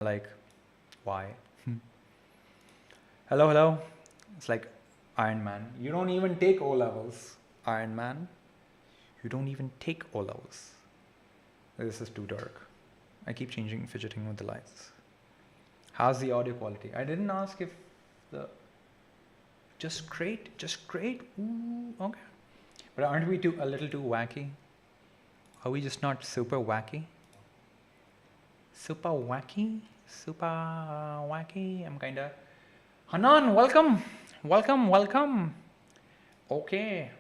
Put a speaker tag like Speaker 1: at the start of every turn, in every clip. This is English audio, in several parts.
Speaker 1: Like, why? Hello, hello. It's like Iron Man. You don't even take O levels, Iron Man. You don't even take O levels. This is too dark. I keep fidgeting with the lights. How's the audio quality? I didn't ask if the. Just great. Ooh, okay. But aren't we a little too wacky? Are we just not super wacky? Super wacky? Super wacky? I'm kinda. Hanan, welcome. Okay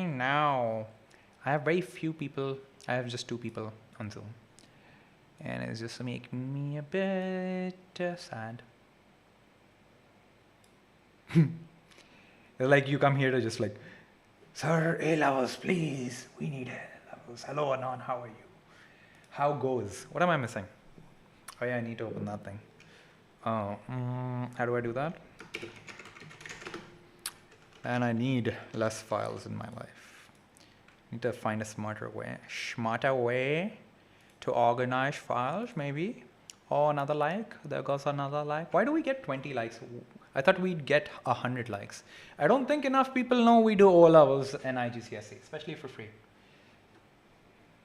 Speaker 1: now. I have very few people. I have just 2 people on Zoom. And it's just making me a bit sad. Like you come here to just like, sir, A levels, please. We need A levels. Hello, Anon, how are you? How goes? What am I missing? Oh yeah, I need to open that thing. Oh, how do I do that? And I need less files in my life. I need to find a smarter way to organize files, maybe. Oh, another like. There goes another like. Why do we get 20 likes? I thought we'd get 100 likes. I don't think enough people know we do O levels and IGCSE, especially for free.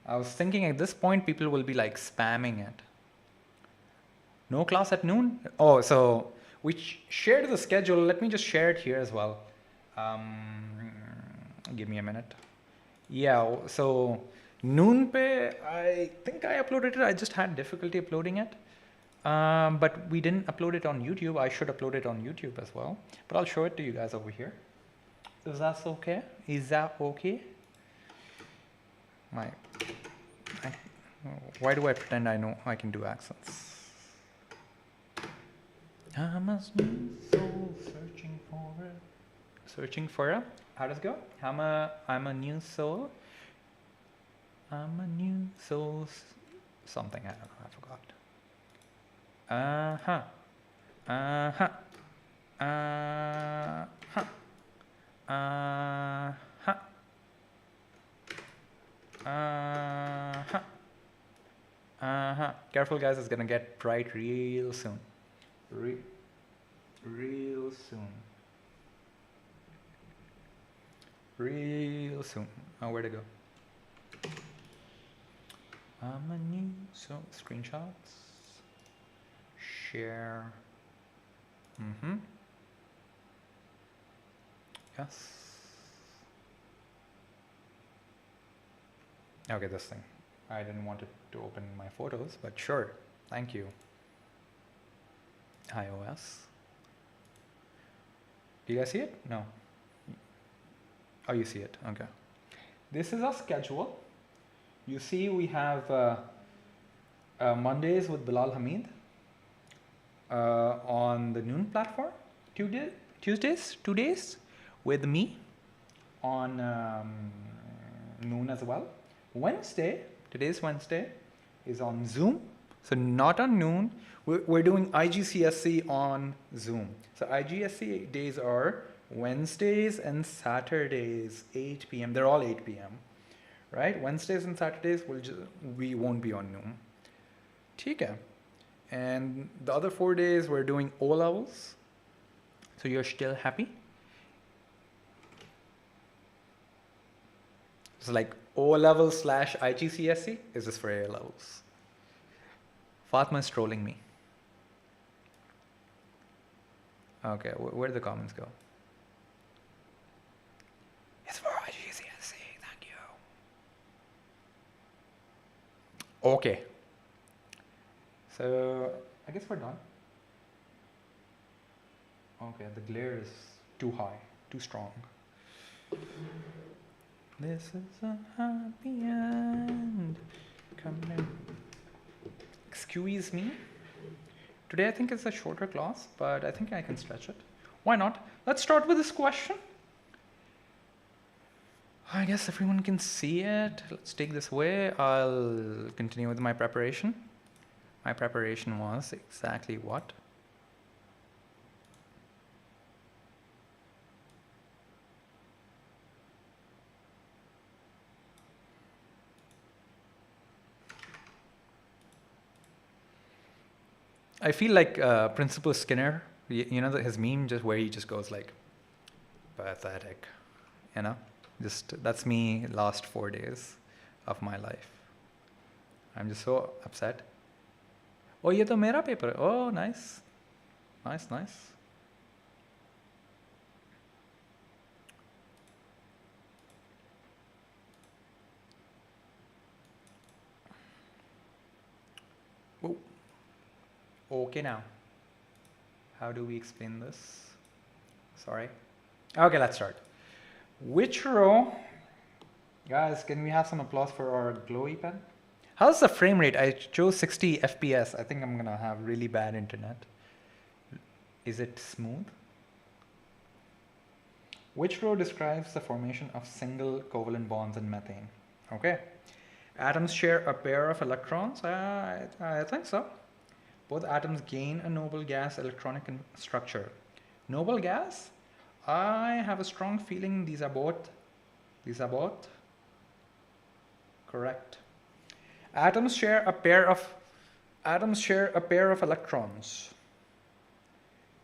Speaker 1: I was thinking at this point people will be like spamming it. No class at noon? Oh, so we shared the schedule. Let me just share it here as well. Give me a minute. Yeah, so noon pe, I think I uploaded it. I just had difficulty uploading it. But we didn't upload it on YouTube. I should upload it on YouTube as well. But I'll show it to you guys over here. Is that okay? Why do I pretend I know I can do accents? I'm a new soul searching for a. How does it go? I'm a new soul. I'm a new soul. Something, I don't know, I forgot. Careful guys, it's gonna get bright real soon. Real soon. Oh, where to go? I'm a new screenshots. Share. Yes. Okay, this thing. I didn't want it to open my photos, but sure. Thank you. iOS. Do you guys see it? No. Oh, you see it. Okay. This is our schedule. You see we have Mondays with Bilal Hamid on the noon platform. Tuesdays, 2 days with me on noon as well. Today's Wednesday, is on Zoom. So not on noon. We're doing IGCSE on Zoom. So IGCSE days are Wednesdays and Saturdays, 8 p.m. They're all 8 p.m. Right? Wednesdays and Saturdays we won't be on noon. Okay. And the other 4 days we're doing O levels. So you're still happy? So like O level / IGCSE is this for A levels. Fatma is trolling me. Okay, where do the comments go? It's for IGCSE, thank you. Okay. So I guess we're done. Okay, the glare is too high, too strong. This is a happy end. Come in. Excuse me. Today I think it's a shorter class, but I think I can stretch it. Why not? Let's start with this question. I guess everyone can see it. Let's take this away. I'll continue with my preparation. My preparation was exactly what? I feel like Principal Skinner, you know, his meme just where he just goes like, pathetic, you know? Just, that's me last 4 days of my life. I'm just so upset. Oh, ये तो मेरा paper है. Oh, nice. Nice, nice. Oh. Okay now. How do we explain this? Sorry. Okay, let's start. Which row? Guys, can we have some applause for our glowy pen? How's the frame rate? I chose 60 FPS. I think I'm gonna have really bad internet. Is it smooth? Which row describes the formation of single covalent bonds in methane? Okay. Atoms share a pair of electrons. I think so. Both atoms gain a noble gas electronic structure. Noble gas? I have a strong feeling these are both correct. Atoms share a pair of electrons.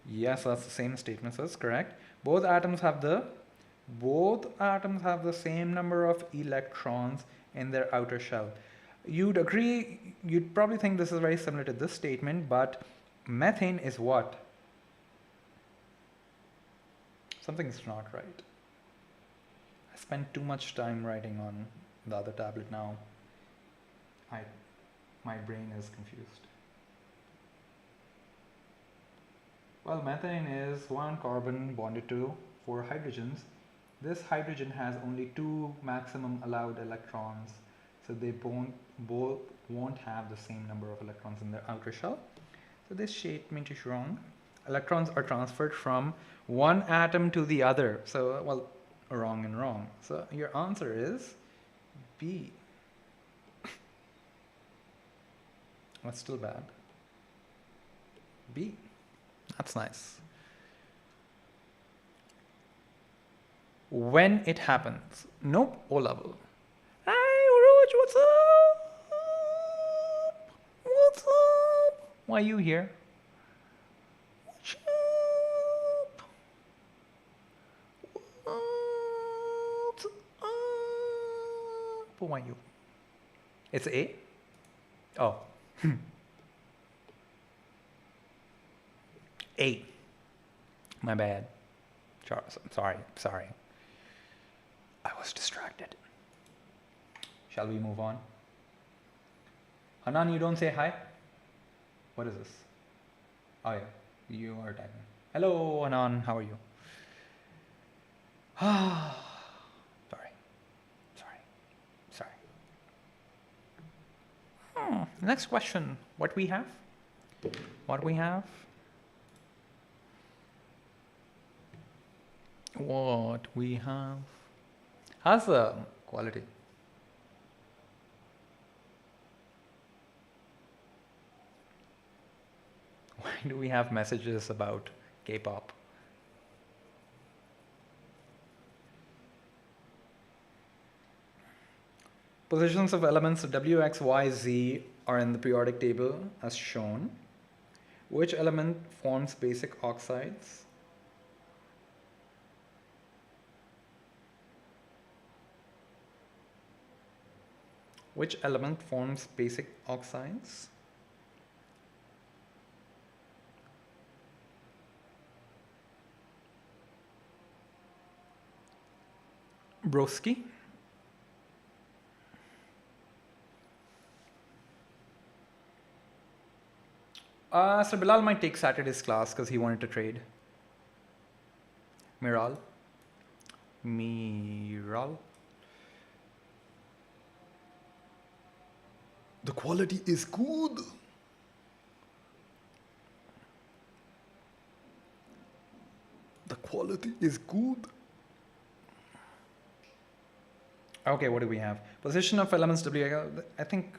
Speaker 1: Yes, that's the same statement, so that's correct. Both atoms have the same number of electrons in their outer shell. You'd agree, you'd probably think this is very similar to this statement, but methane is what? Something's not right. I spent too much time writing on the other tablet now. My brain is confused. Well, methane is one carbon bonded to 4 hydrogens. This hydrogen has only 2 maximum allowed electrons, so they both won't have the same number of electrons in their outer shell. So this statement is wrong. Electrons are transferred from one atom to the other. So, well, wrong and wrong. So your answer is B. That's still bad. B. That's nice. When it happens. Nope, O level. Hey, Roj, what's up? What's up? Why are you here? What's up? What's up? Why you? It's A? Oh. A. My bad. Sorry. I was distracted. Shall we move on? Hanan, you don't say hi? What is this? Oh yeah, you are typing. Hello Hanan, how are you? Sorry. Next question. What we have? What we have? How's the quality? Why do we have messages about K-pop? Positions of elements W, X, Y, Z are in the periodic table as shown. Which element forms basic oxides? Which element forms basic oxides? Broski. So Bilal might take Saturday's class because he wanted to trade. Miral. The quality is good. The quality is good. Okay, what do we have? Position of elements W. I think,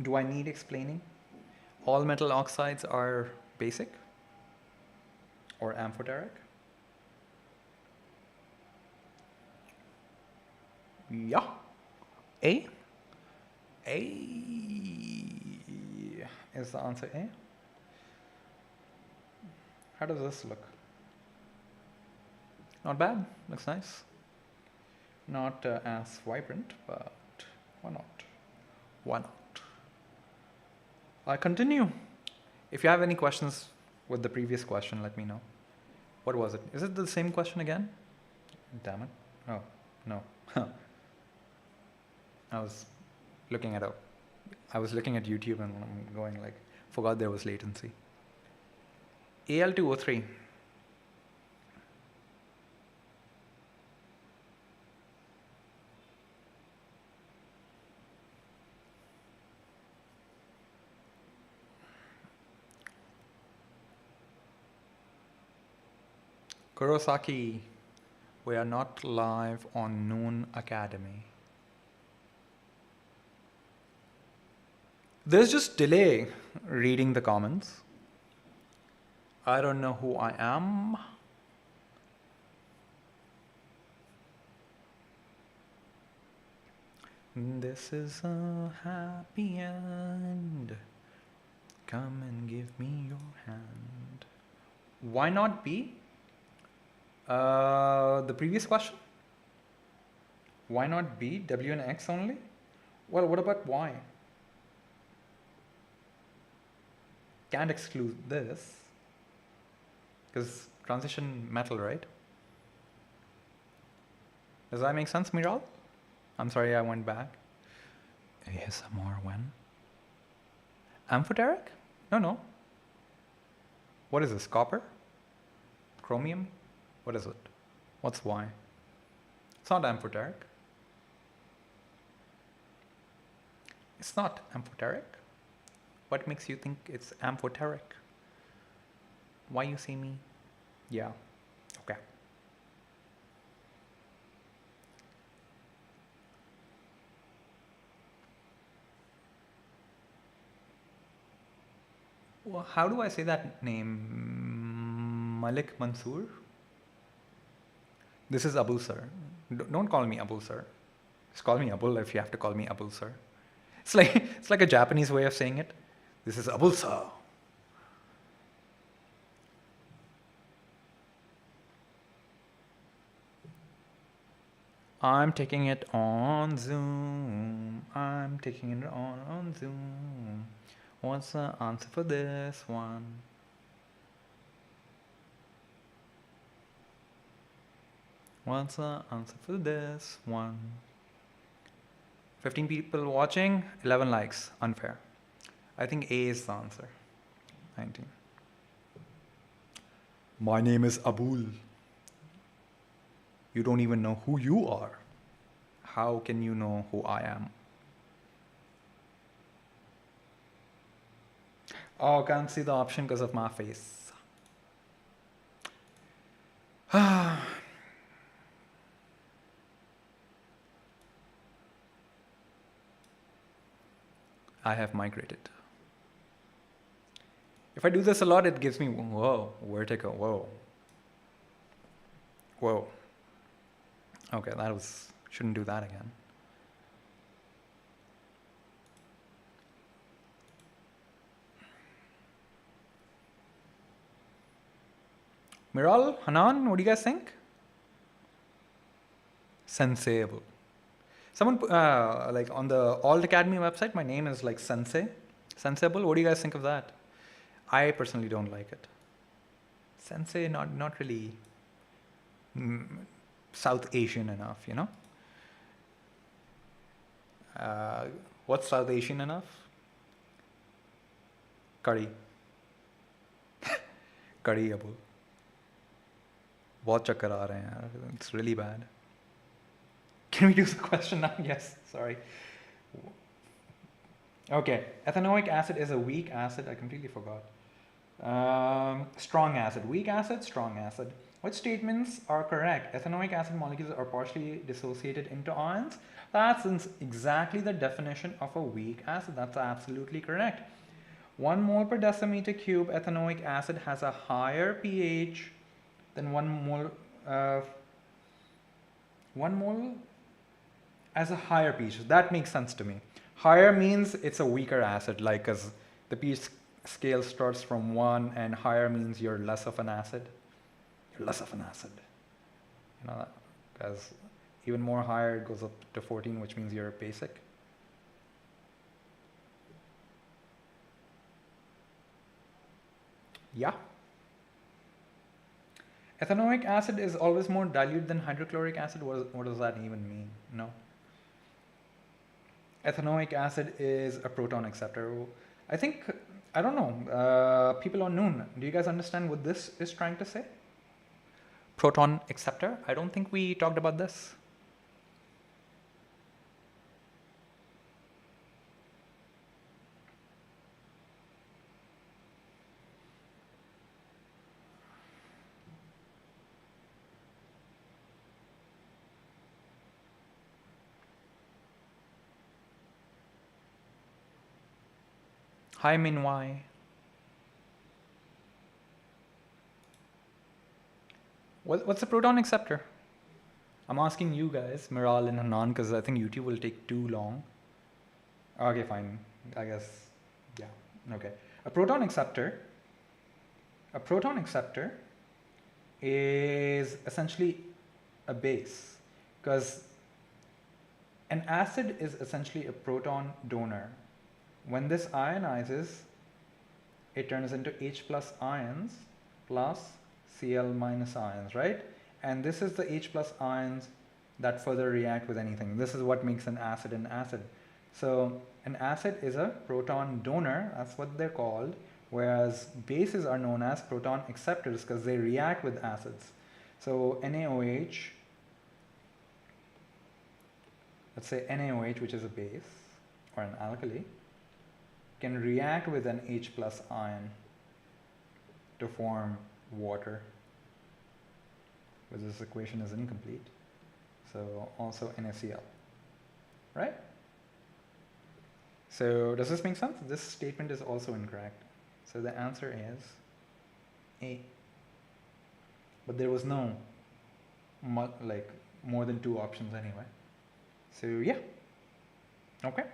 Speaker 1: do I need explaining? All metal oxides are basic or amphoteric. Yeah. A? A is the answer A? How does this look? Not bad. Looks nice. Not as vibrant, but why not? Why not? I continue. If you have any questions with the previous question, let me know. What was it? Is it the same question again? Damn it. Oh, no. I was looking at YouTube and I'm going like, forgot there was latency. AL203. Kurosaki, we are not live on Noon Academy. There's just delay reading the comments. I don't know who I am. This is a happy end. Come and give me your hand. Why not B? The previous question? Why not B? W and X only? Well, what about Y? Can't exclude this. Because transition metal, right? Does that make sense, Miral? I'm sorry I went back. ASMR when? Amphoteric? No. What is this? Copper? Chromium? What is it? What's Y? It's not amphoteric. It's not amphoteric. What makes you think it's amphoteric? Why you see me? Yeah. Okay. Well, how do I say that name? Malik Mansoor? This is Abul sir. Don't call me Abul sir. Just call me Abul if you have to call me Abul sir. It's like a Japanese way of saying it. This is Abul sir. I'm taking it on Zoom. I'm taking it on Zoom. What's the answer for this one? What's the answer for this one? 15 people watching, 11 likes. Unfair. I think A is the answer. 19. My name is Abul. You don't even know who you are. How can you know who I am? Oh, can't see the option because of my face. I have migrated. If I do this a lot, it gives me, whoa, vertigo, whoa. Okay, shouldn't do that again. Miral, Hanan, what do you guys think? Senseable. Someone, like on the Alt Academy website, my name is like Sensei. Senseable, what do you guys think of that? I personally don't like it. Sensei, not really South Asian enough, you know? What's South Asian enough? Curry. Curry Abul. बहुत चक्कर आ रहे हैं यार. It's really bad. Can we do the question now? Yes, sorry. Okay, ethanoic acid is a weak acid. I completely forgot. Strong acid. Weak acid, strong acid. Which statements are correct? Ethanoic acid molecules are partially dissociated into ions. That's exactly the definition of a weak acid. That's absolutely correct. 1 mole per decimeter cube ethanoic acid has a higher pH than 1 mole. 1 mole as a higher pH. That makes sense to me. Higher means it's a weaker acid, like as the pH scale starts from 1 and higher means you're less of an acid. You're less of an acid. You know that? Because even more higher it goes up to 14, which means you're a basic. Yeah. Ethanoic acid is always more dilute than hydrochloric acid. What does that even mean? No. Ethanoic acid is a proton acceptor. I think, I don't know, people on Noon, do you guys understand what this is trying to say? Proton acceptor? I don't think we talked about this. Hi Min Y. What's a proton acceptor? I'm asking you guys, Miral and Hanan, because I think YouTube will take too long. Okay, fine. I guess, yeah. Okay. A proton acceptor is essentially a base, because an acid is essentially a proton donor. When this ionizes, it turns into H plus ions plus Cl minus ions, right? And this is the H plus ions that further react with anything. This is what makes an acid an acid. So an acid is a proton donor, that's what they're called, whereas bases are known as proton acceptors because they react with acids. So NaOH, let's say NaOH, which is a base or an alkali, can react with an H plus ion to form water, but this equation is incomplete. So also NaCl, right? So does this make sense? This statement is also incorrect. So the answer is A. But there was no more than 2 options anyway. So yeah. Okay.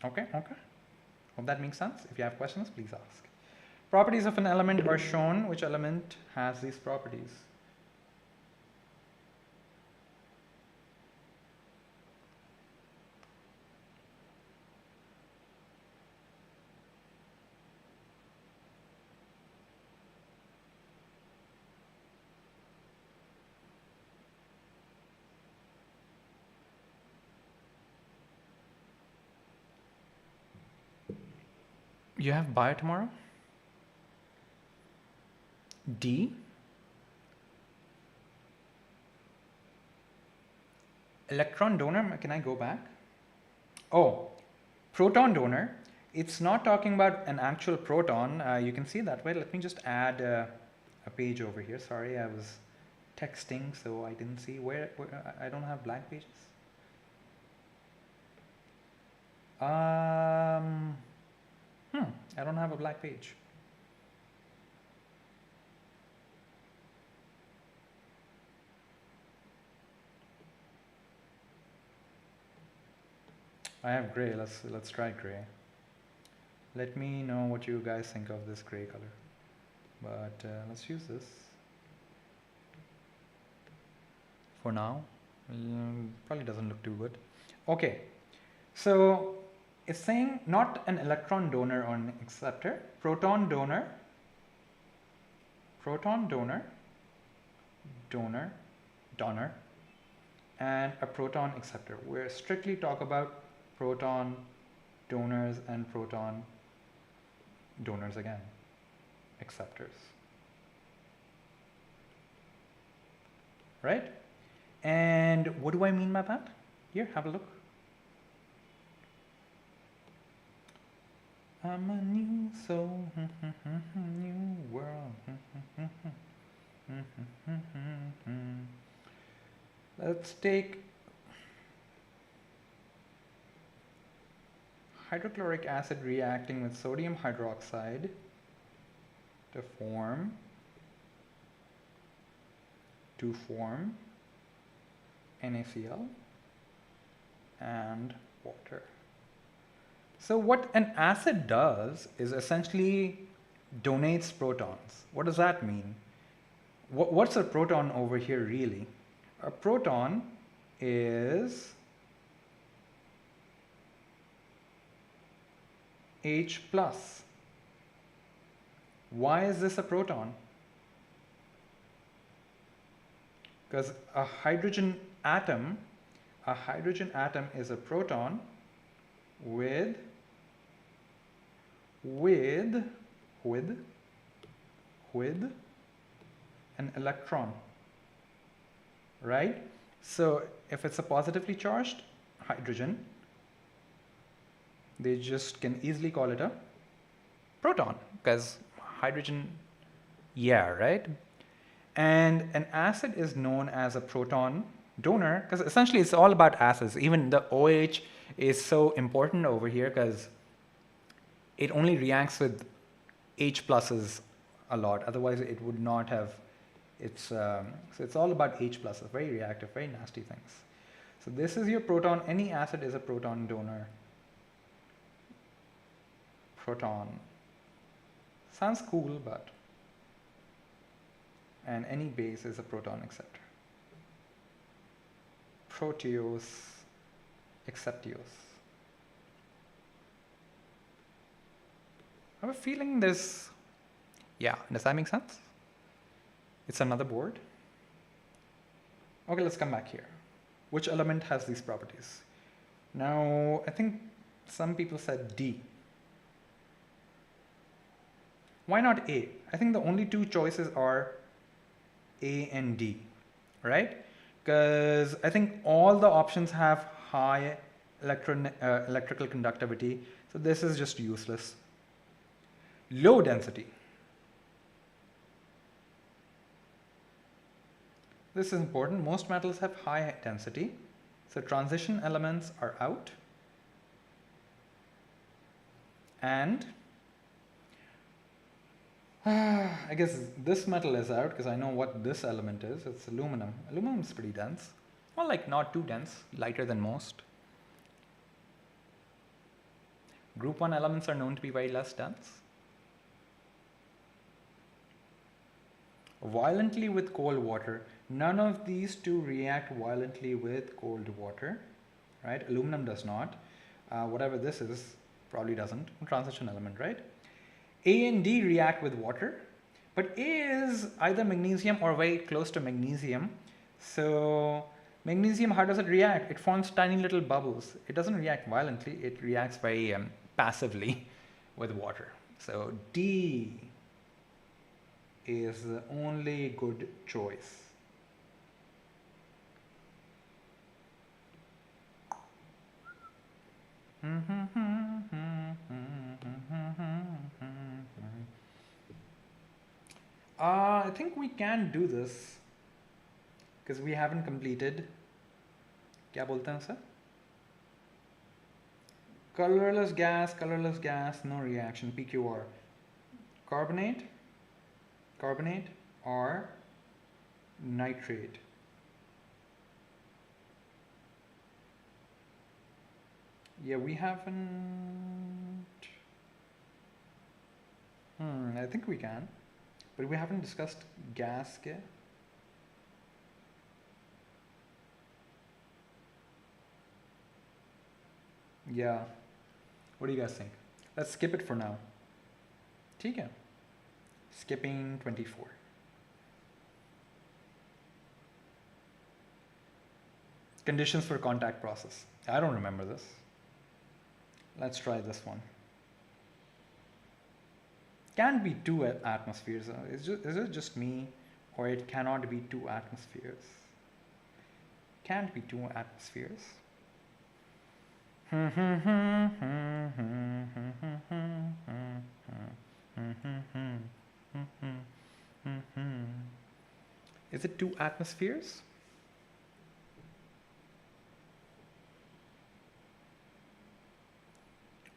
Speaker 1: Hope that makes sense. If you have questions, please ask. Properties of an element are shown. Which element has these properties? You have bio tomorrow? D. Electron donor, can I go back? Oh, proton donor. It's not talking about an actual proton. You can see that way. Let me just add a page over here. Sorry, I was texting, so I didn't see where I don't have blank pages. I don't have a black page. I have gray. Let's try gray. Let me know what you guys think of this gray color. But let's use this for now. Probably doesn't look too good. Okay, so it's saying not an electron donor or an acceptor, proton donor, donor, and a proton acceptor. We're strictly talk about proton donors and proton donors again, acceptors, right? And what do I mean by that? Here, have a look. I'm a new soul, new world. Let's take hydrochloric acid reacting with sodium hydroxide to form NaCl and water. So what an acid does is essentially donates protons. What does that mean? What's a proton over here really? A proton is H plus. Why is this a proton? Because a hydrogen atom is a proton with an electron, right? So if it's a positively charged hydrogen, they just can easily call it a proton, because hydrogen, yeah, right? And an acid is known as a proton donor, because essentially it's all about acids. Even the OH is so important over here because it only reacts with H pluses a lot. Otherwise, it would not have. So it's all about H pluses. Very reactive, very nasty things. So this is your proton. Any acid is a proton donor. Proton. Sounds cool, but. And any base is a proton acceptor. Proteose, acceptiose. I have a feeling this, yeah, does that make sense? It's another board. Okay, let's come back here. Which element has these properties? Now, I think some people said D. Why not A? I think the only two choices are A and D, right? Because I think all the options have high electrical conductivity, so this is just useless. Low density. This is important. Most metals have high density, so transition elements are out. And I guess this metal is out because I know what this element is. It's aluminum. Aluminum is pretty dense. Well, like not too dense, lighter than most. Group 1 elements are known to be very less dense. Violently with cold water. None of these two react violently with cold water, right? Aluminum does not. Whatever this is probably doesn't. Transition element, right? A and D react with water, but A is either magnesium or very close to magnesium. So magnesium, how does it react? It forms tiny little bubbles. It doesn't react violently. It reacts very passively with water. So D is the only good choice. I think we can do this because we haven't completed. क्या बोलते हैं sir? Colorless gas, no reaction. PQR. Carbonate or nitrate. Yeah, we haven't. I think we can, but we haven't discussed gas. Yeah. What do you guys think? Let's skip it for now. ठीक है. Skipping 24. Conditions for contact process. I don't remember this. Let's try this one. Can't be two atmospheres. Is it just me, or it cannot be two atmospheres? Can't be two atmospheres. Is it two atmospheres?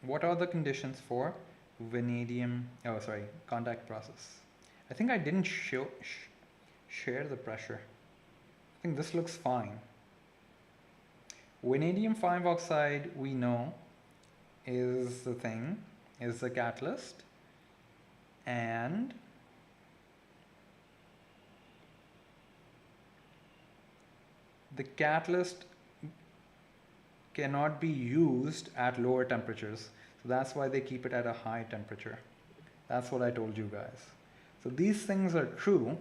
Speaker 1: What are the conditions for vanadium? Oh, sorry, contact process. I think I didn't share the pressure. I think this looks fine. Vanadium 5 oxide, we know, is the thing, is the catalyst, and the catalyst cannot be used at lower temperatures. So that's why they keep it at a high temperature. That's what I told you guys. So these things are true.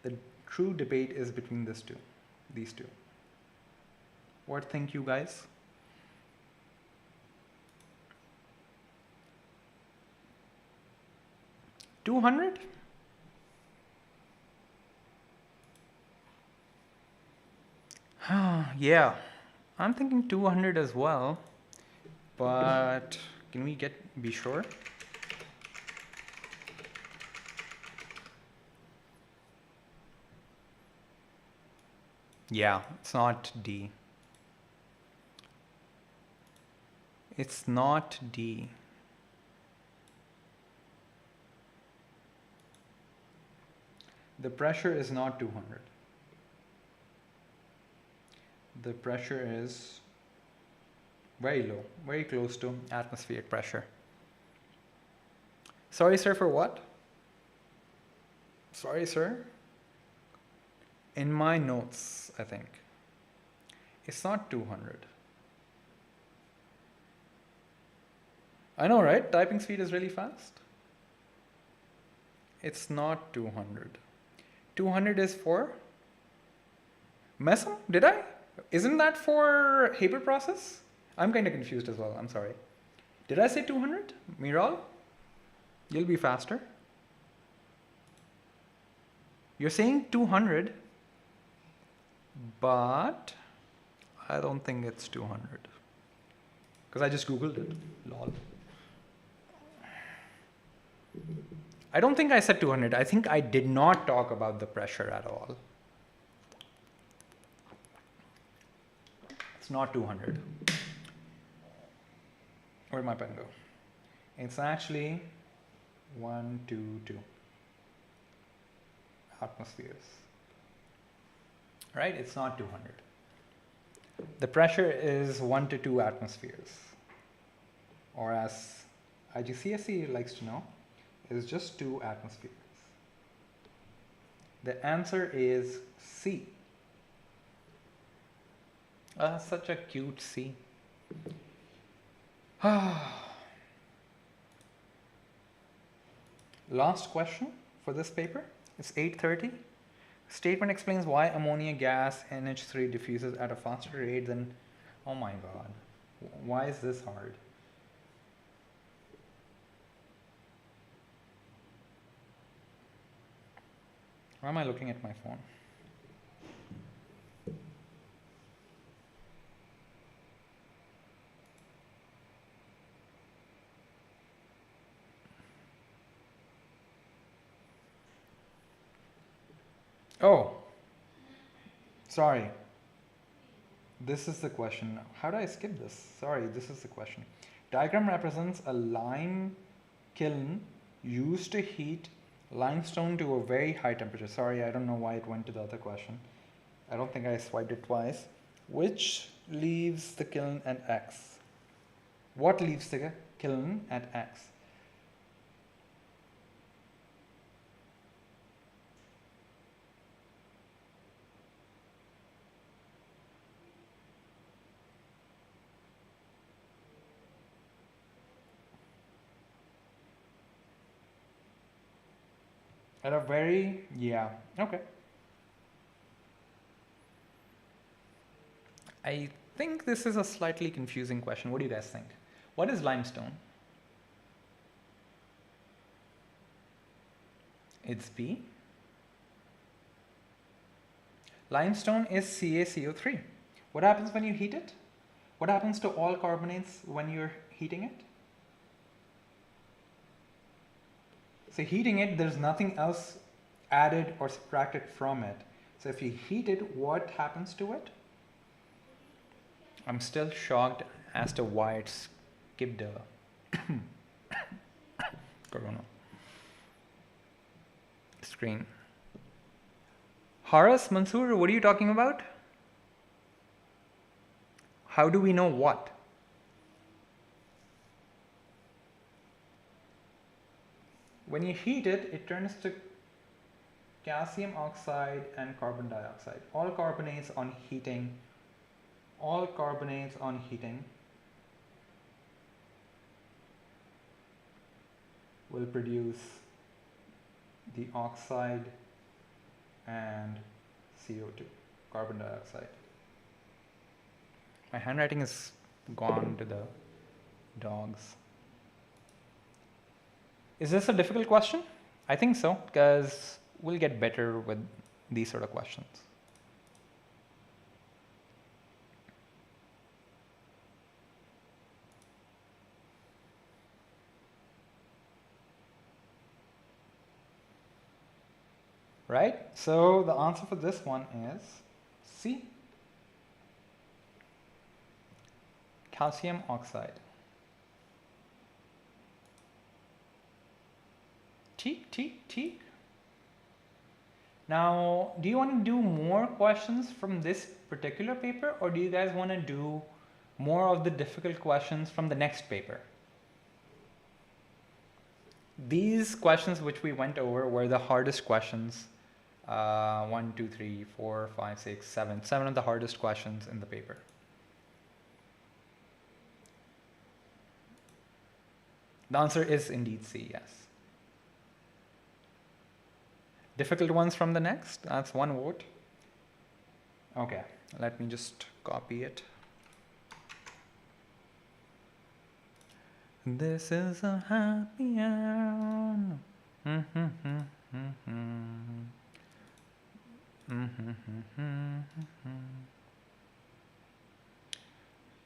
Speaker 1: The true debate is between these two. What think you guys? $200? Yeah, I'm thinking 200 as well, but can we be sure? Yeah, it's not D. It's not D. The pressure is not 200. The pressure is very low, very close to atmospheric pressure. Sorry, sir, for what? Sorry, sir. In my notes, I think. It's not 200. I know, right? Typing speed is really fast. It's not 200. 200 is for Methane? Did I? Isn't that for Haber process? I'm kind of confused as well. I'm sorry. Did I say 200? Miral? You'll be faster. You're saying 200, but I don't think it's 200. Because I just Googled it. Lol. I don't think I said 200. I think I did not talk about the pressure at all. It's not 200. Where'd my pen go? It's actually 122 atmospheres. Right? It's not 200. The pressure is 1 to 2 atmospheres. Or as IGCSE likes to know, is just 2 atmospheres. The answer is C. Such a cute C. Last question for this paper. It's 8:30. Statement explains why ammonia gas NH3 diffuses at a faster rate than... Oh my god. Why is this hard? Why am I looking at my phone? Oh, sorry. This is the question. How did I skip this? Sorry, this is the question. Diagram represents a lime kiln used to heat limestone to a very high temperature. Sorry, I don't know why it went to the other question. I don't think I swiped it twice. Which leaves the kiln at X? What leaves the kiln at X? At a very, yeah, okay. I think this is a slightly confusing question. What do you guys think? What is limestone? It's B. Limestone is CaCO3. What happens when you heat it? What happens to all carbonates when you're heating it? So heating it, there's nothing else added or subtracted from it. So if you heat it, what happens to it? I'm still shocked as to why it skipped a Corona screen. Haras, Mansoor, what are you talking about? How do we know what? When you heat it, it turns to calcium oxide and carbon dioxide. All carbonates on heating will produce the oxide and CO2, carbon dioxide. My handwriting is gone to the dogs. Is this a difficult question? I think so, because we'll get better with these sort of questions. Right? So the answer for this one is C. Calcium oxide. Teak. Now, do you want to do more questions from this particular paper, or do you guys want to do more of the difficult questions from the next paper? These questions which we went over were the hardest questions. 1, 2, 3, 4, 5, 6, 7. 7 of the hardest questions in the paper. The answer is indeed C, yes. Difficult ones from the next, that's 1 vote. Okay, let me just copy it. This is a happy end.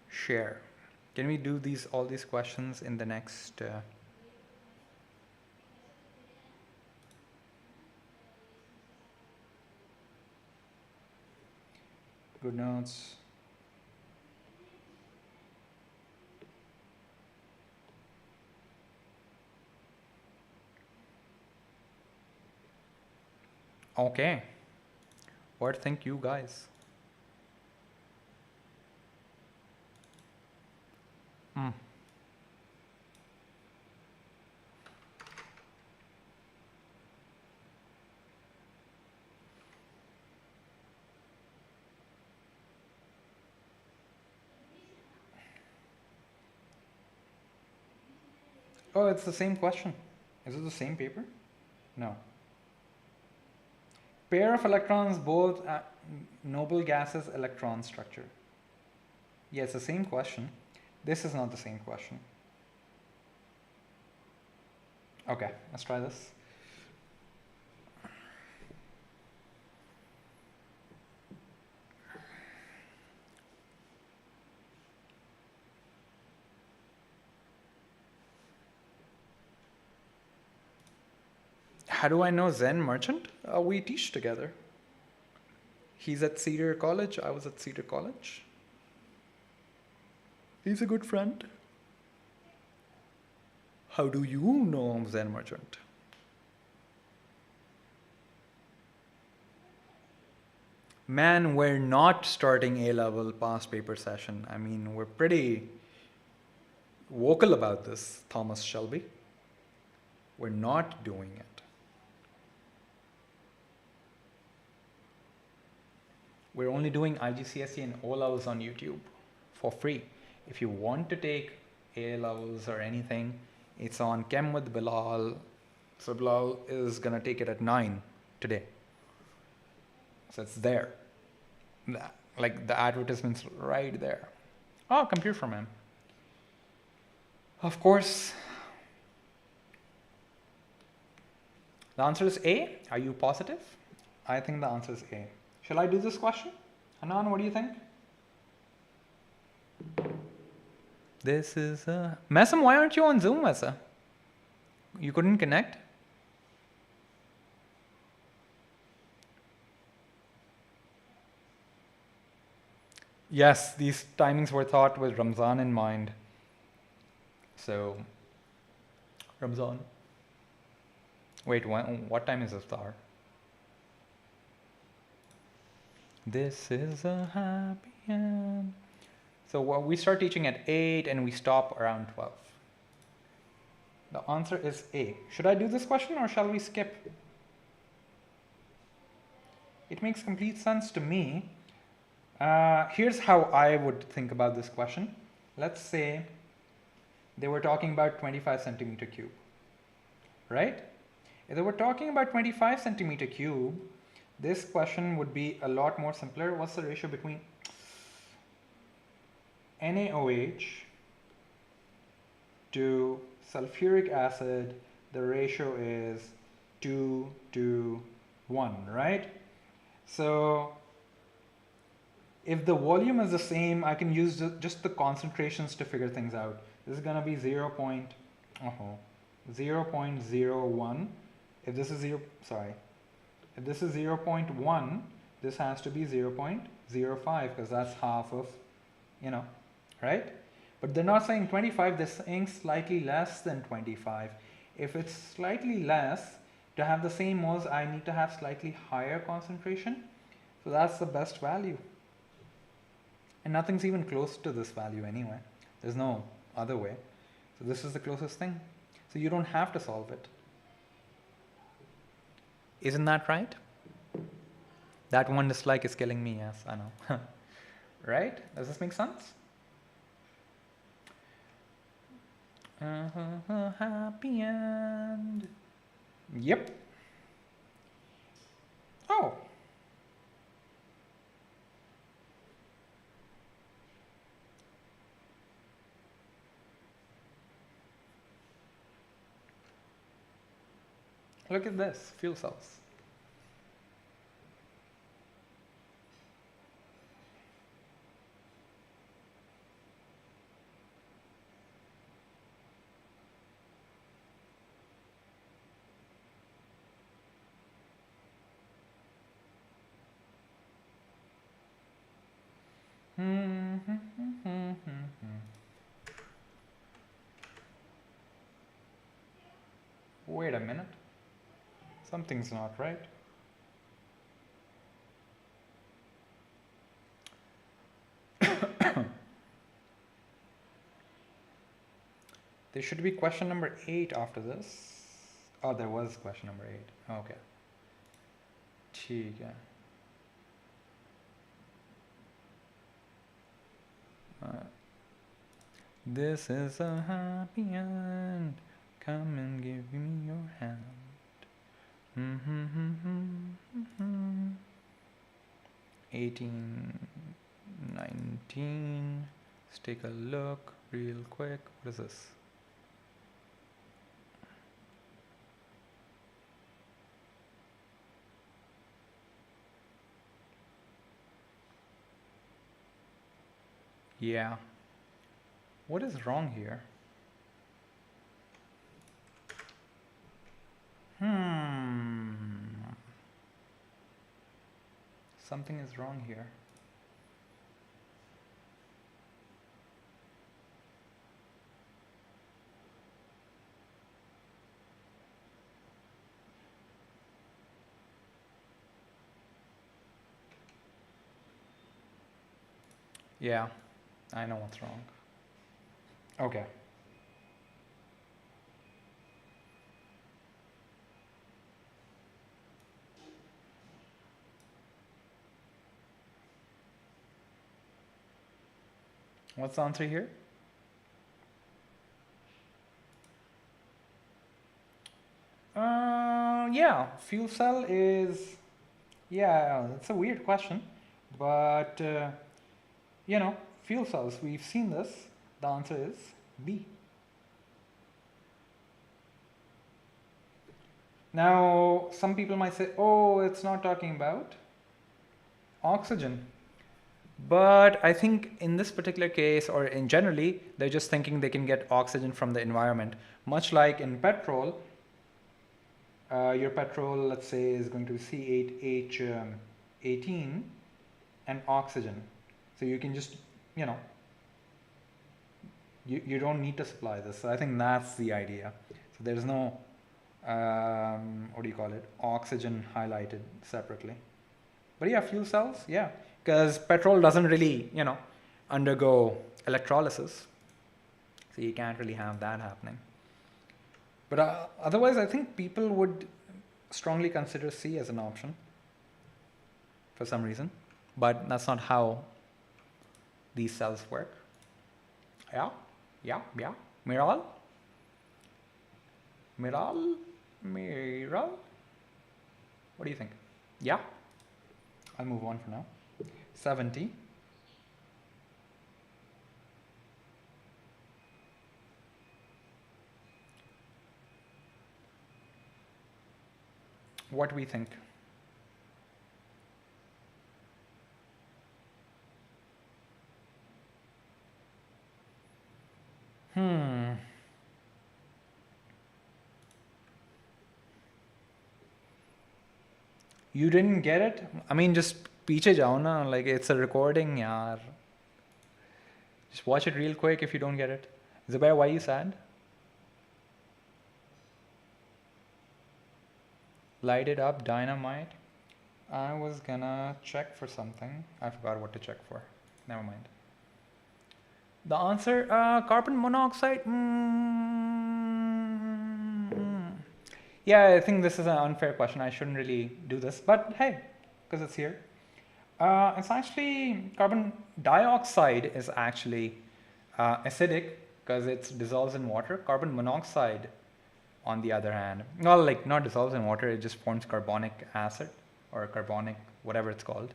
Speaker 1: Share. Can we do all these questions in the next? Good notes. Okay. What think you guys? Oh, it's the same question. Is it the same paper? No. Pair of electrons, both noble gases, electron structure. Yeah, it's the same question. This is not the same question. Okay, let's try this. How do I know Zen Merchant? We teach together. He's at Cedar College. I was at Cedar College. He's a good friend. How do you know Zen Merchant? Man, we're not starting A-level past paper session. I mean, we're pretty vocal about this, Thomas Shelby. We're not doing it. We're only doing IGCSE and O-levels on YouTube for free. If you want to take A-levels or anything, it's on Chem with Bilal. So Bilal is going to take it at 9 today. So it's there. Like the advertisement's right there. Oh, compute from him. Of course. The answer is A. Are you positive? I think the answer is A. Shall I do this question? Hanan, what do you think? This is Mesam, why aren't you on Zoom, Mesa? You couldn't connect? Yes, these timings were thought with Ramzan in mind. So, Ramzan. Wait, what time is iftar? This is a happy end. So we start teaching at 8 and we stop around 12. The answer is A. Should I do this question or shall we skip? It makes complete sense to me. Here's how I would think about this question. Let's say they were talking about 25 centimeter cube, right? If they were talking about 25 centimeter cube, this question would be a lot more simpler. What's the ratio between NaOH to sulfuric acid? The ratio is 2 to 1, right? So if the volume is the same, I can use just the concentrations to figure things out. This is going to be 0.01. If this is if this is 0.1, this has to be 0.05 because that's half of, right? But they're not saying 25, they're saying slightly less than 25. If it's slightly less, to have the same moles, I need to have slightly higher concentration. So that's the best value. And nothing's even close to this value anyway. There's no other way. So this is the closest thing. So you don't have to solve it. Isn't that right? That one dislike is killing me, yes, I know. Right? Does this make sense? Happy end. Yep. Oh. Look at this, fuel cells. Wait a minute. Something's not right. There should be question number 8 after this. Oh, there was question number 8. Okay. ठीक है. This is a happy end. Come and give me your hand. 18, 19. Let's take a look real quick. What is this? Yeah. What is wrong here? Something is wrong here. Yeah, I know what's wrong. Okay. What's the answer here? Yeah, fuel cell is, yeah, it's a weird question, but fuel cells, we've seen this. The answer is B. Now, some people might say, oh, it's not talking about oxygen. But I think in this particular case, or in generally, they're just thinking they can get oxygen from the environment. Much like in petrol, your petrol, let's say, is going to be C8H18 and oxygen. So you can just, you don't need to supply this. So I think that's the idea. So there's no, oxygen highlighted separately. But yeah, fuel cells, yeah. Because petrol doesn't really, undergo electrolysis. So you can't really have that happening. But otherwise, I think people would strongly consider C as an option for some reason. But that's not how these cells work. Yeah, yeah, yeah. Miral? Miral? Miral? What do you think? Yeah? I'll move on for now. 70. What do we think? You didn't get it? I mean, just पीछे जाओ ना. Like, it's a recording, yaar. Just watch it real quick if you don't get it. Zubair, why are you sad? Light it up, dynamite. I was gonna check for something. I forgot what to check for. Never mind. The answer, carbon monoxide. Yeah, I think this is an unfair question. I shouldn't really do this, but hey, because it's here. It's actually, carbon dioxide is actually acidic because it dissolves in water. Carbon monoxide, on the other hand, well, like not dissolves in water, it just forms carbonic acid or carbonic, whatever it's called.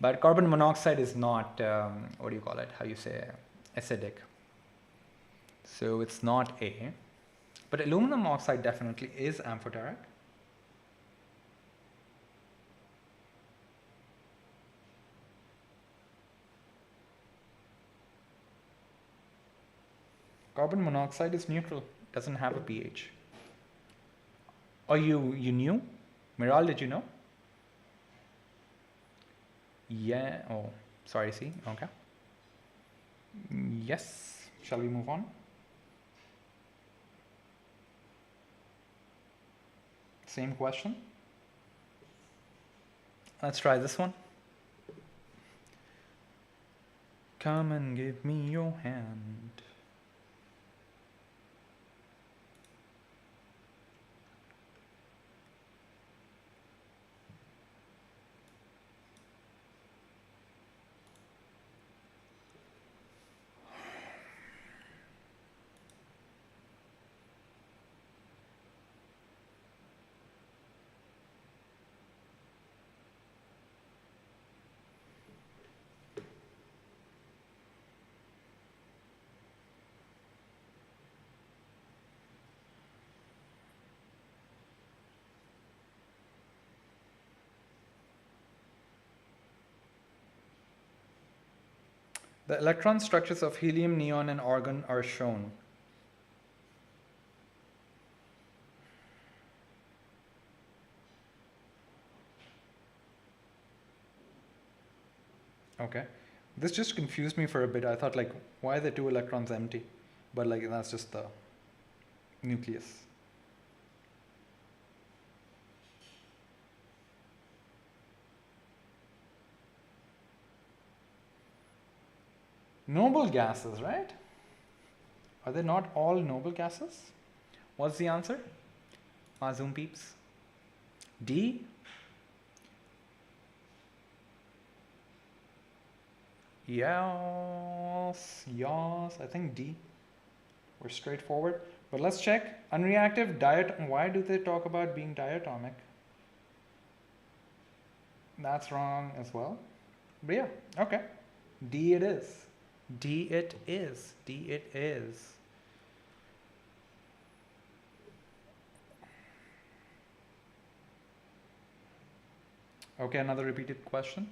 Speaker 1: But carbon monoxide is not, what do you call it? How you say, acidic. So it's not A. But aluminum oxide definitely is amphoteric. Carbon monoxide is neutral, doesn't have a pH. Oh, you knew? Miral, did you know? Yeah, oh, sorry, see, okay. Yes, shall we move on? Same question. Let's try this one. Come and give me your hand. The electron structures of helium, neon, and argon are shown. Okay. This just confused me for a bit. I thought, like, why are the two electrons empty? But, like, that's just the nucleus. Noble gases, right? Are they not all noble gases? What's the answer? Zoom peeps. D? Yes, I think D. We're straightforward. But let's check. Unreactive why do they talk about being diatomic? That's wrong as well. But yeah, okay. D it is. D it is. D it is. Okay, another repeated question.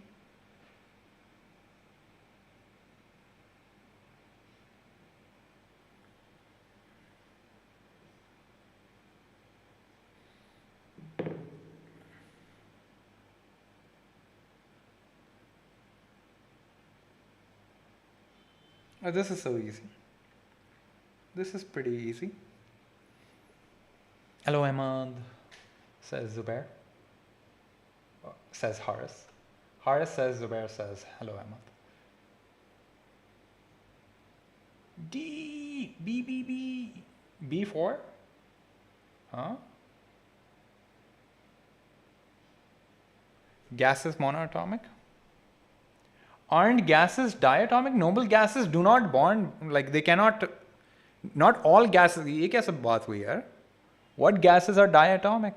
Speaker 1: Oh, this is so easy. This is pretty easy. Hello, Ahmad, says Zubair. Says Haris. Haris says, Zubair says, hello, Ahmad. D, B, B, B. B4? Huh? Gases monoatomic? Aren't gases diatomic? Noble gases do not bond, like they cannot, not all gases. ये कैसे बात हुई यार? What gases are diatomic?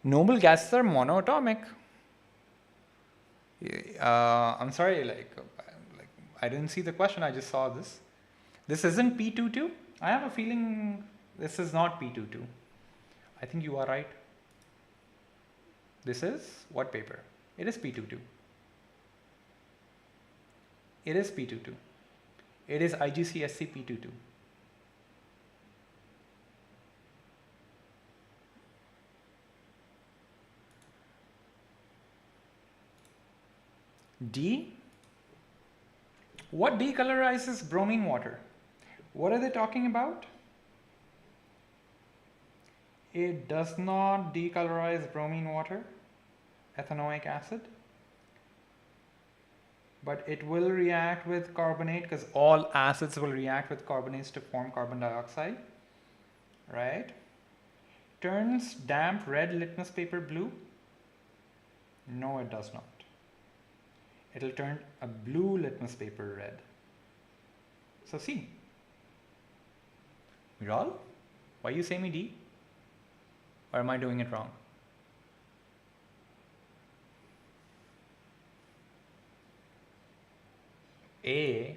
Speaker 1: Noble gases are monoatomic. I'm sorry, like I didn't see the question, I just saw this. This isn't P22? I have a feeling this is not P22. I think you are right. This is what paper? It is P22. It is P22. It is IGCSE P22. D. What decolorizes bromine water? What are they talking about? It does not decolorize bromine water, ethanoic acid, but it will react with carbonate, because all acids will react with carbonates to form carbon dioxide, right? Turns damp red litmus paper blue? No, it does not. It'll turn a blue litmus paper red. So C. Viral, why you say me D? Or am I doing it wrong? A.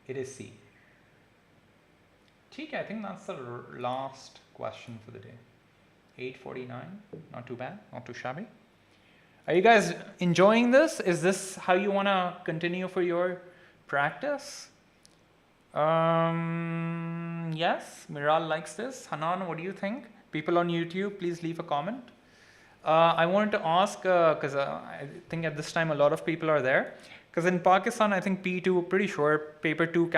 Speaker 1: It is C. Okay, I think that's the last question for the day. 8:49, not too bad, not too shabby. Are you guys enjoying this? Is this how you want to continue for your practice? Yes, Miral likes this. Hanan, what do you think? People on YouTube, please leave a comment. I wanted to ask, because I think at this time a lot of people are there. Because in Pakistan, I think P2, pretty sure paper 2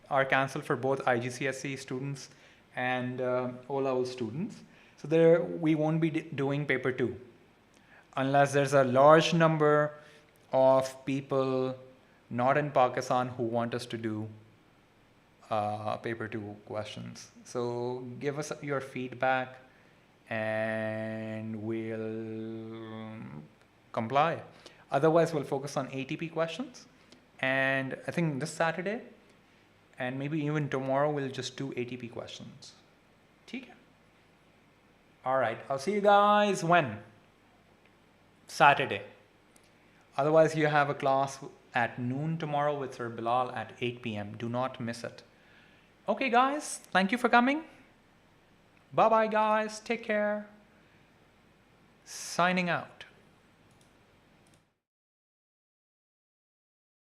Speaker 1: are cancelled for both IGCSE students and O-level students. So there we won't be doing paper 2. Unless there's a large number of people not in Pakistan who want us to do paper 2 questions. So give us your feedback and we'll comply. Otherwise, we'll focus on ATP questions. And I think this Saturday and maybe even tomorrow, we'll just do ATP questions. Okay? All right. I'll see you guys when? Saturday. Otherwise, you have a class at noon tomorrow with Sir Bilal at 8 p.m. Do not miss it. Okay, guys. Thank you for coming. Bye-bye, guys. Take care. Signing out.